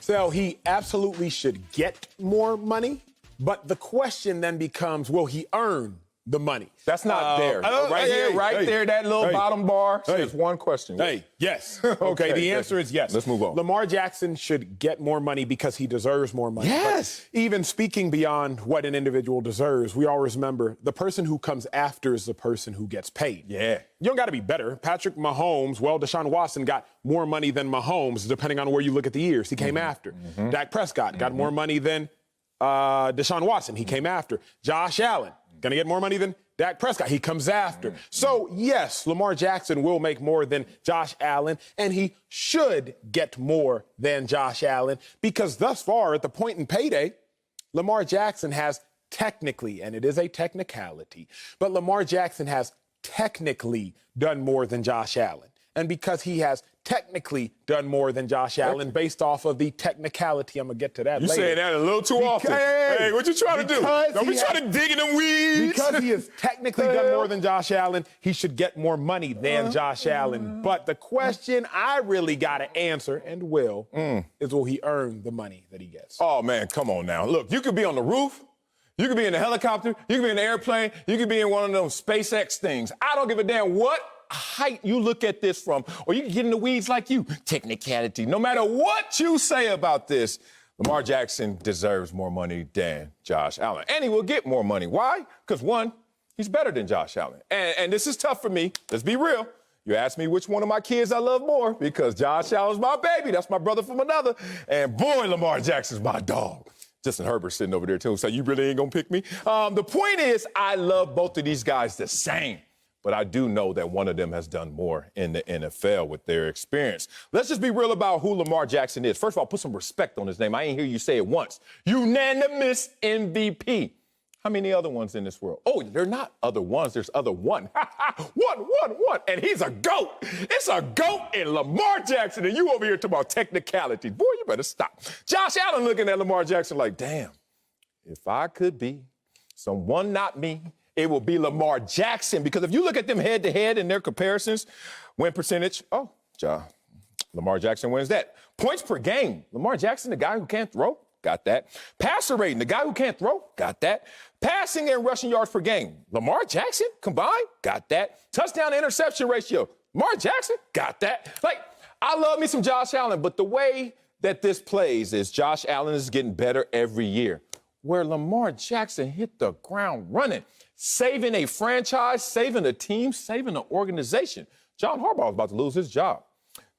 So he absolutely should get more money, but the question then becomes, will he earn the money? That's not there. Right there, that little bottom bar says one question. Yes. Okay, the answer is yes. Let's move on. Lamar Jackson should get more money because he deserves more money. Yes. But even speaking beyond what an individual deserves, we always remember the person who comes after is the person who gets paid. Yeah. You don't got to be better. Patrick Mahomes, Deshaun Watson got more money than Mahomes, depending on where you look at the years. He came after. Dak Prescott got more money than Deshaun Watson. He came after. Josh Allen, going to get more money than Dak Prescott. He comes after. So, yes, Lamar Jackson will make more than Josh Allen, and he should get more than Josh Allen because thus far, at the point in payday, Lamar Jackson has technically, and it is a technicality, but Lamar Jackson has technically done more than Josh Allen. And because he has technically done more than Josh Allen based off of the technicality, I'm going to get to that later. You say that a little too often. Hey, what you trying to do? Don't be trying to dig in them weeds. Because he has technically done more than Josh Allen, he should get more money than Josh Allen. But the question I really got to answer, and is will he earn the money that he gets? Oh, man, come on now. Look, you could be on the roof. You could be in a helicopter. You could be in an airplane. You could be in one of those SpaceX things. I don't give a damn what height you look at this from, or you can get in the weeds like you. Technicality. No matter what you say about this, Lamar Jackson deserves more money than Josh Allen. And he will get more money. Why? Because, one, he's better than Josh Allen. And this is tough for me. Let's be real. You ask me which one of my kids I love more because Josh Allen's my baby. That's my brother from another. And, boy, Lamar Jackson's my dog. Justin Herbert's sitting over there, too, so you really ain't going to pick me? The point is I love both of these guys the same. But I do know that one of them has done more in the NFL with their experience. Let's just be real about who Lamar Jackson is. First of all, put some respect on his name. I ain't hear you say it once. Unanimous MVP. How many other ones in this world? Oh, they're not other ones. There's other one. one. And he's a GOAT. It's a GOAT in Lamar Jackson. And you over here talking about technicality. Boy, you better stop. Josh Allen looking at Lamar Jackson like, damn, if I could be someone not me, it will be Lamar Jackson. Because if you look at them head-to-head in their comparisons, win percentage, Lamar Jackson wins that. Points per game, Lamar Jackson, the guy who can't throw, got that. Passer rating, the guy who can't throw, got that. Passing and rushing yards per game, Lamar Jackson combined, got that. Touchdown to interception ratio, Lamar Jackson, got that. Like, I love me some Josh Allen, but the way that this plays is Josh Allen is getting better every year. Where Lamar Jackson hit the ground running, saving a franchise, saving a team, saving an organization. John Harbaugh was about to lose his job.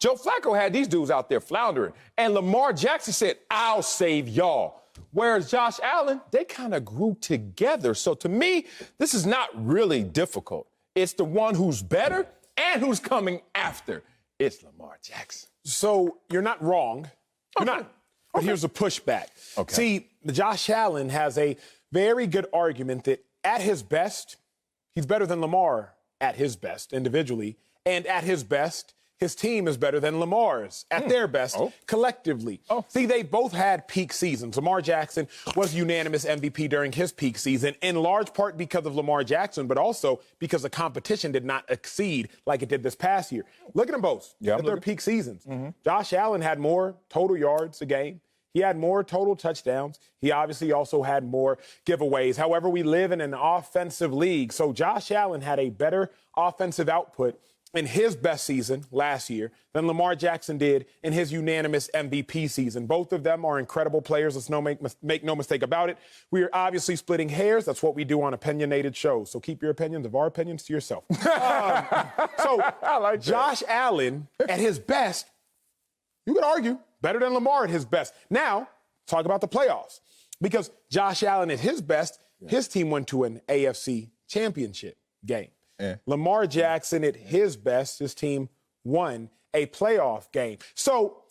Joe Flacco had these dudes out there floundering, and Lamar Jackson said, I'll save y'all. Whereas Josh Allen, they kind of grew together. So to me, this is not really difficult. It's the one who's better and who's coming after. It's Lamar Jackson. So you're not wrong. You're not. But here's a pushback. Okay. See, Josh Allen has a very good argument that at his best, he's better than Lamar at his best individually. And at his best, his team is better than Lamar's at their best collectively. See, they both had peak seasons. Lamar Jackson was unanimous MVP during his peak season, in large part because of Lamar Jackson, but also because the competition did not exceed like it did this past year. Look at them both at their peak seasons. Josh Allen had more total yards a game. He had more total touchdowns. He obviously also had more giveaways. However, we live in an offensive league. So Josh Allen had a better offensive output in his best season last year than Lamar Jackson did in his unanimous MVP season. Both of them are incredible players. Let's make no mistake about it. We are obviously splitting hairs. That's what we do on opinionated shows. So keep your opinions of our opinions to yourself. I like Josh Allen at his best, you could argue, better than Lamar at his best. Now, talk about the playoffs. Because Josh Allen at his best, his team went to an AFC championship game. Lamar Jackson at his best, his team won a playoff game. So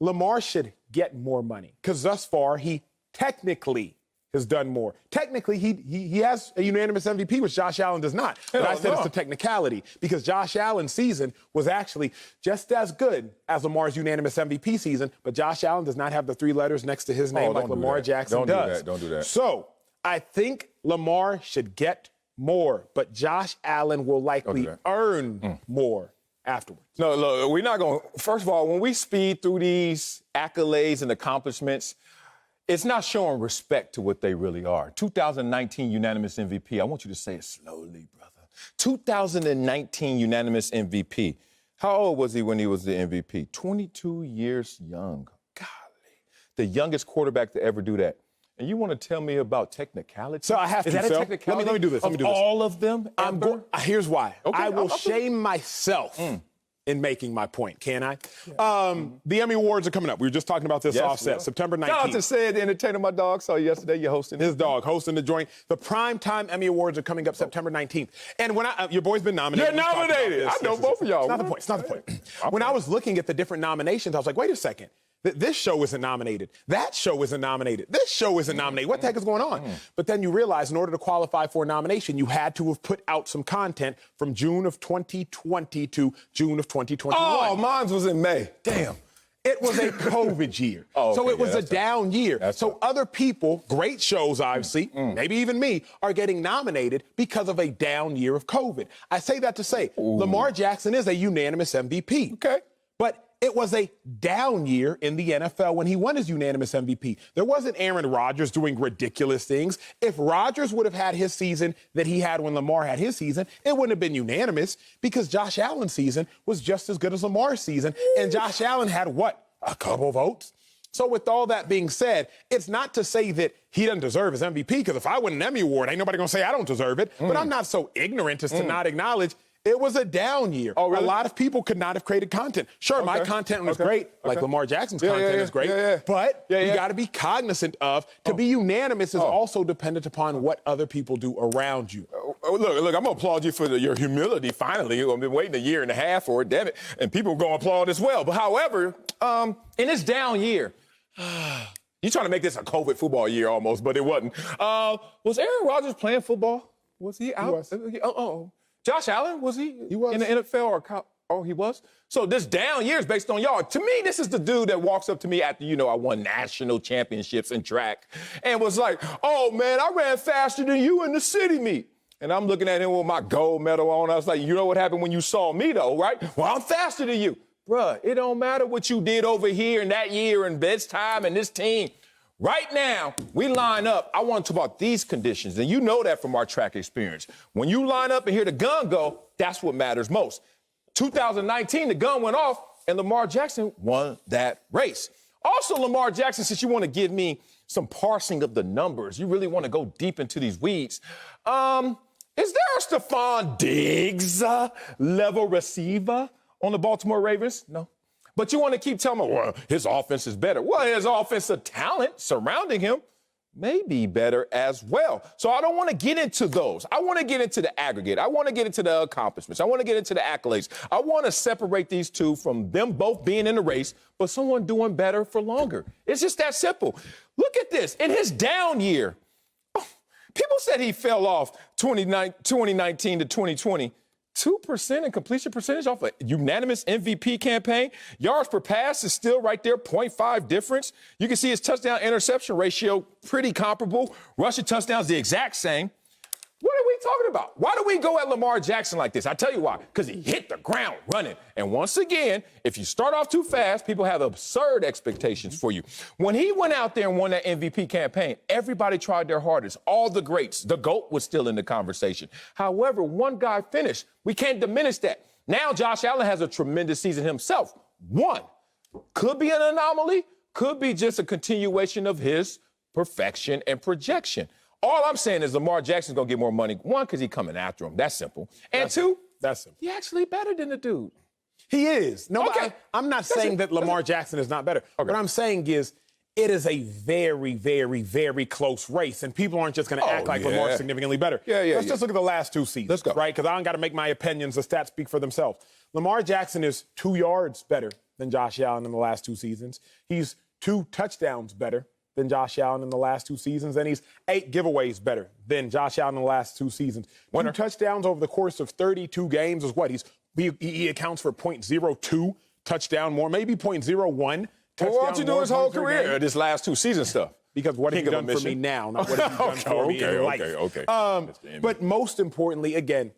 Lamar should get more money because thus far he technically has done more. Technically, he has a unanimous MVP, which Josh Allen does not. But I said it's a technicality because Josh Allen's season was actually just as good as Lamar's unanimous MVP season, but Josh Allen does not have the three letters next to his name like Lamar Jackson does. Don't do that. So I think Lamar should get more, but Josh Allen will likely earn more afterwards. No, look, we're not going to. First of all, when we speed through these accolades and accomplishments, it's not showing respect to what they really are. 2019 unanimous MVP. I want you to say it slowly, brother. 2019 unanimous MVP. How old was he when he was the MVP? 22 years young. Golly. The youngest quarterback to ever do that. And you want to tell me about technicality? So I have Is to, that a Phil. technicality? Let me do this. Let me do this. All of them? Here's why. Okay, I will shame myself in making my point, can I? The Emmy Awards are coming up. We were just talking about this offset, September 19th. Shout out to Sid, the entertainer, my dog. Saw you yesterday. You're hosting. His dog hosting the joint. The primetime Emmy Awards are coming up September 19th. And when your boy's been nominated. You're nominated. I know both of y'all. It's not the point. It's not the point. When I was looking at the different nominations, I was like, wait a second. This show isn't nominated. That show isn't nominated. This show isn't nominated. What the heck is going on? But then you realize in order to qualify for a nomination, you had to have put out some content from June of 2020 to June of 2021. Oh, mine was in May. Damn. It was a COVID year. So it was a down year. So other people, great shows, obviously, maybe even me, are getting nominated because of a down year of COVID. I say that to say Lamar Jackson is a unanimous MVP. Okay. But it was a down year in the NFL when he won his unanimous MVP. There wasn't Aaron Rodgers doing ridiculous things. If Rodgers would have had his season that he had when Lamar had his season, it wouldn't have been unanimous because Josh Allen's season was just as good as Lamar's season. And Josh Allen had what? A couple votes. So with all that being said, it's not to say that he doesn't deserve his MVP, because if I win an Emmy Award, ain't nobody going to say I don't deserve it. But I'm not so ignorant as to not acknowledge it was a down year. Oh, really? A lot of people could not have created content. Sure, my content was great, like Lamar Jackson's content is great, but you got to be cognizant of, to be unanimous is also dependent upon what other people do around you. Look, I'm going to applaud you for your humility, finally. I've been waiting a year and a half for it, damn it, and people are going to applaud as well. But however, in this down year, you're trying to make this a COVID football year almost, but it wasn't. Was Aaron Rodgers playing football? Was he out? He was. Josh Allen, was he? He was. In the NFL or he was? So this down year is based on y'all. To me, this is the dude that walks up to me after, I won national championships in track and was like, oh, man, I ran faster than you in the city meet. And I'm looking at him with my gold medal on. I was like, you know what happened when you saw me, though, right? Well, I'm faster than you. Bruh, it don't matter what you did over here in that year and this time and this team. Right now, we line up. I want to talk about these conditions, and you know that from our track experience. When you line up and hear the gun go, that's what matters most. 2019, the gun went off, and Lamar Jackson won that race. Also, Lamar Jackson, since you want to give me some parsing of the numbers, you really want to go deep into these weeds, is there a Stephon Diggs level receiver on the Baltimore Ravens? No. But you want to keep telling me, well, his offense is better. Well, his offensive talent surrounding him may be better as well. So I don't want to get into those. I want to get into the aggregate. I want to get into the accomplishments. I want to get into the accolades. I want to separate these two from them both being in the race, but someone doing better for longer. It's just that simple. Look at this. In his down year, people said he fell off 2019 to 2020. 2% in completion percentage off a unanimous MVP campaign. Yards per pass is still right there, 0.5 difference. You can see his touchdown-interception ratio pretty comparable. Rushing touchdowns the exact same. What are we talking about? Why do we go at Lamar Jackson like this? I tell you why. Because he hit the ground running. And once again, if you start off too fast, people have absurd expectations for you. When he went out there and won that MVP campaign, everybody tried their hardest. All the greats. The GOAT was still in the conversation. However, one guy finished. We can't diminish that. Now Josh Allen has a tremendous season himself. One. Could be an anomaly. Could be just a continuation of his perfection and projection. All I'm saying is Lamar Jackson's going to get more money. One, because he's coming after him. That's simple. And two, that's simple. He actually better than the dude. He is. No, I'm not saying that Lamar Jackson is not better. Okay. What I'm saying is it is a very, very, very close race, and people aren't just going to act like Lamar's significantly better. Let's just look at the last two seasons. Let's go. Right? Because I don't got to make my opinions. The stats speak for themselves. Lamar Jackson is 2 yards better than Josh Allen in the last 2 seasons. He's 2 touchdowns better than Josh Allen in the last 2 seasons, and he's 8 giveaways better than Josh Allen in the last 2 seasons. 2 touchdowns over the course of 32 games is what? He accounts for 0.02 touchdown more, maybe 0.01 touchdown. Well, why don't you do his whole career, this last 2 season stuff? Because what have you done for me now, not what have you done for me in life. Okay. But most importantly, again,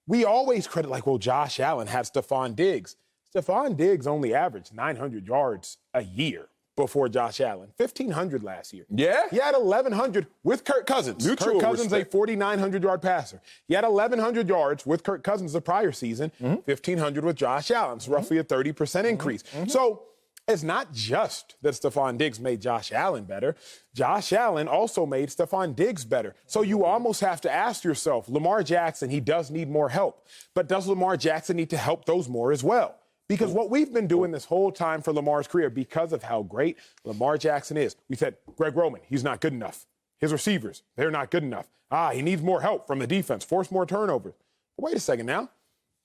we always credit like, well, Josh Allen had Stephon Diggs. Stephon Diggs only averaged 900 yards a year before Josh Allen. 1,500 last year. Yeah? He had 1,100 with Kirk Cousins. Kirk Cousins, a 4,900-yard passer. He had 1,100 yards with Kirk Cousins the prior season, 1,500 with Josh Allen. It's roughly a 30% increase. So it's not just that Stephon Diggs made Josh Allen better. Josh Allen also made Stephon Diggs better. So you almost have to ask yourself, Lamar Jackson, he does need more help. But does Lamar Jackson need to help those more as well? Because what we've been doing this whole time for Lamar's career, because of how great Lamar Jackson is, we said, Greg Roman, he's not good enough. His receivers, they're not good enough. He needs more help from the defense, force more turnovers. But wait a second now.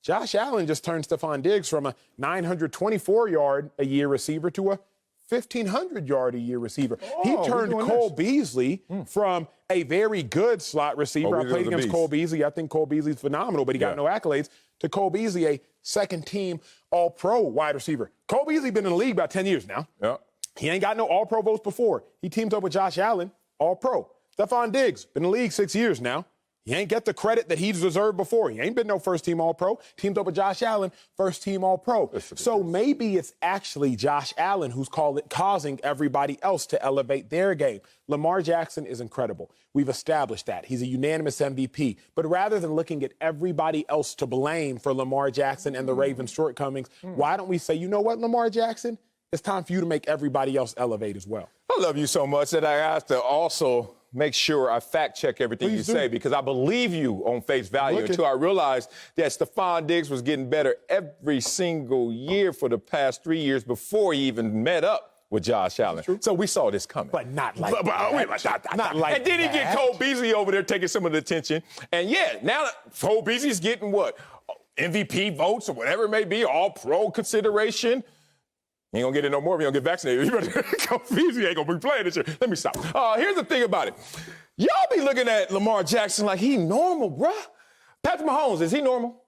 Josh Allen just turned Stephon Diggs from a 924-yard-a-year receiver to a 1,500-yard-a-year receiver. He turned Cole Beasley from a very good slot receiver. I played against Cole Beasley. I think Cole Beasley's phenomenal, but he got no accolades. To Cole Beasley, a second-team All-Pro wide receiver. Cole Beasley been in the league about 10 years now. Yeah. He ain't got no All-Pro votes before. He teamed up with Josh Allen, All-Pro. Stephon Diggs, been in the league 6 years now. He ain't get the credit that he's deserved before. He ain't been no first-team All-Pro. Teamed up with Josh Allen, first-team All-Pro. So maybe it's actually Josh Allen who's causing everybody else to elevate their game. Lamar Jackson is incredible. We've established that. He's a unanimous MVP. But rather than looking at everybody else to blame for Lamar Jackson and the Ravens' shortcomings, why don't we say, you know what, Lamar Jackson? It's time for you to make everybody else elevate as well. I love you so much that I have to also make sure I fact check everything you say, because I believe you on face value until I realized that Stephon Diggs was getting better every single year for the past 3 years before he even met up with Josh Allen. So we saw this coming. But not like that. Not like and then he get Cole Beasley over there taking some of the attention. And yeah, now Cole Beasley's getting what? MVP votes or whatever it may be, All-Pro consideration. He ain't gonna get it no more if he don't get vaccinated. You better Cole Beasley ain't gonna be playing this year. Let me stop. Here's the thing about it. Y'all be looking at Lamar Jackson like he normal, bruh. Patrick Mahomes, is he normal?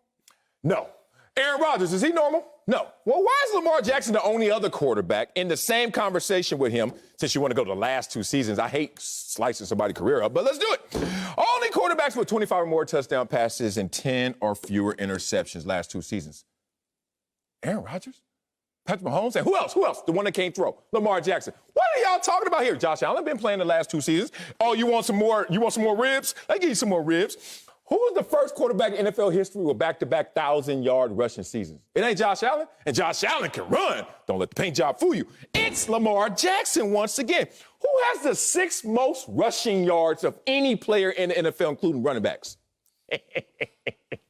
No. Aaron Rodgers, is he normal? No. Well, why is Lamar Jackson the only other quarterback in the same conversation with him? Since you want to go to the last 2 seasons, I hate slicing somebody's career up, but let's do it. Only quarterbacks with 25 or more touchdown passes and 10 or fewer interceptions last 2 seasons. Aaron Rodgers? Patrick Mahomes? And who else? Who else? The one that can't throw. Lamar Jackson. What are y'all talking about here? Josh Allen been playing the last 2 seasons. Oh, you want some more? You want some more ribs? Let me give you some more ribs. Who was the first quarterback in NFL history with back-to-back 1,000-yard rushing seasons? It ain't Josh Allen, and Josh Allen can run. Don't let the paint job fool you. It's Lamar Jackson once again. Who has the 6th most rushing yards of any player in the NFL, including running backs?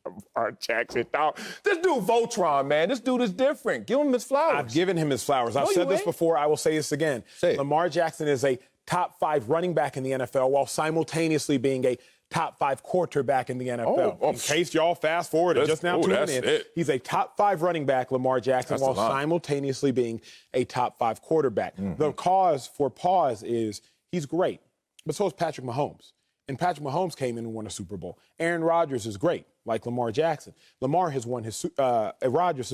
Lamar Jackson, dog. This dude Voltron, man. This dude is different. Give him his flowers. I've given him his flowers. I've said this before. I will say this again. Lamar Jackson is a top 5 running back in the NFL while simultaneously being a top 5 quarterback in the NFL. In case y'all fast forward and just now tuning in, he's a top 5 running back, Lamar Jackson, while simultaneously being a top 5 quarterback. The cause for pause is he's great, but so is Patrick Mahomes. And Patrick Mahomes came in and won a Super Bowl. Aaron Rodgers is great, like Lamar Jackson. Rodgers has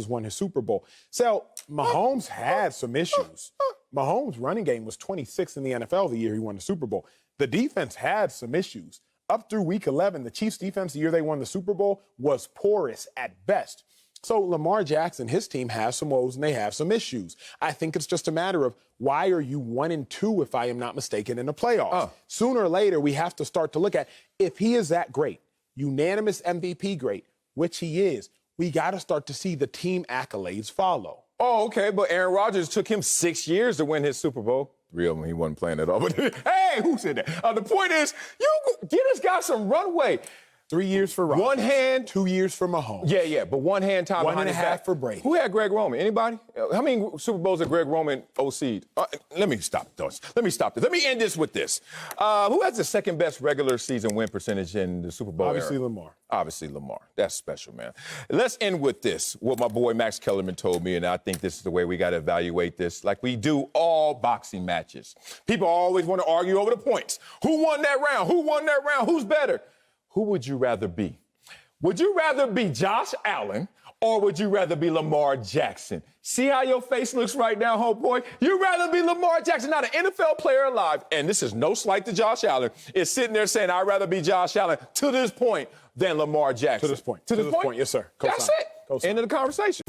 won his Super Bowl. So Mahomes had some issues. Mahomes' running game was 26th in the NFL the year he won the Super Bowl. The defense had some issues. Up through week 11, the Chiefs' defense the year they won the Super Bowl was porous at best. So Lamar Jackson, his team has some woes and they have some issues. I think it's just a matter of why are you 1-2, if I am not mistaken, in the playoffs? Sooner or later, we have to start to look at if he is that great, unanimous MVP great, which he is, we got to start to see the team accolades follow. Oh, okay, but Aaron Rodgers took him 6 years to win his Super Bowl. 3 of them, he wasn't playing at all. But hey, who said that? The point is, you give this guy some runway. 3 years for Rodgers. 1 hand. 2 years for Mahomes. Yeah, but 1 hand time behind his back. 1.5 for Brady. Who had Greg Roman? Anybody? How many Super Bowls did Greg Roman OC'd? Let me stop this. Let me end this with this. Who has the second best regular season win percentage in the Super Bowl Obviously era? Lamar. Obviously Lamar. That's special, man. Let's end with this. What my boy Max Kellerman told me, and I think this is the way we got to evaluate this, like we do all boxing matches. People always want to argue over the points. Who won that round? Who won that round? Who's better? Who would you rather be? Would you rather be Josh Allen Or would you rather be Lamar Jackson? See how your face looks right now, homeboy? You'd rather be Lamar Jackson, not an NFL player alive. And this is no slight to Josh Allen. Is sitting there saying, I'd rather be Josh Allen to this point than Lamar Jackson. To this point. To this point? Yes, sir. That's it. End of the conversation.